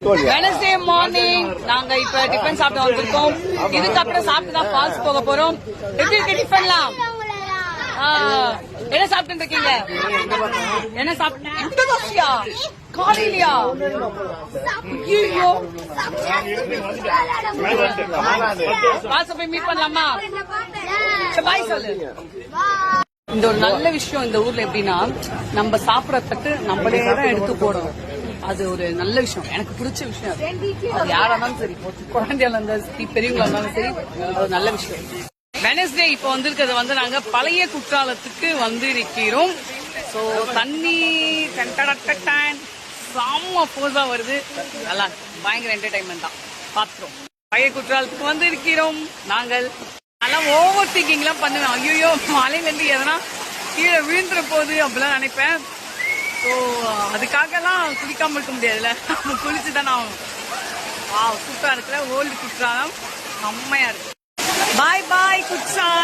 Wednesday morning நாங்க இப்ப tiffin சாப்பிட வந்திருக்கோம். இதுக்கப்புறம் சாப்பிட்டு தான் ஃபால்ஸ் போக போறோம். எப்படி இருக்கு டிஃபன்லாம்? என்ன சாப்பிட்டு இருக்கீங்க? என்ன சாப்பிட்டு? இந்த தோசையா? காலையிலயா? ஐயோ, ஃபால்ஸ் போய் மீட் பண்ணலாமா? பாய் சொல்லு. இந்த ஒரு நல்ல விஷயம் இந்த ஊர்ல எப்படின்னா, நம்ம சாப்பிடறதுக்கு நம்மளே தான் எடுத்து போடணும். அது ஒரு நல்ல விஷயம், எனக்கு பிடிச்ச விஷயம். அது யாரா இருந்தாலும் சரி, குழந்தையா இருந்தாலும் சரி, பெரியவங்களா இருந்தாலும் சரி, அது நல்ல விஷயம். வெனஸ்டே இப்ப வந்திருக்கிறது வந்து நாங்க பழைய குற்றாலத்துக்கு வந்து இருக்கிறோம். சோ தண்ணி செம்ம போஸா வருது. நல்லா பயங்கர என்டர்டைன்மெண்ட் தான். பாத்துறோம். பழைய குற்றாலத்துக்கு வந்து இருக்கிறோம் நாங்கள். அதெல்லாம் ஓவர் திங்கிங் எல்லாம் பண்ணுவேன். ஐயோ மலையில இருந்து எதனா கீழே விழுந்துற போகுது அப்படிலாம் நினைப்பேன். ஸோ அதுக்காக எல்லாம் குளிக்காம இருக்க முடியாதுல்ல, குளிச்சுதான் ஆகணும். சூப்பரா இருக்குல்ல ஓல்டு குற்றாலம், செம்மையா இருக்கு. பாய் பாய் குற்றாலம்.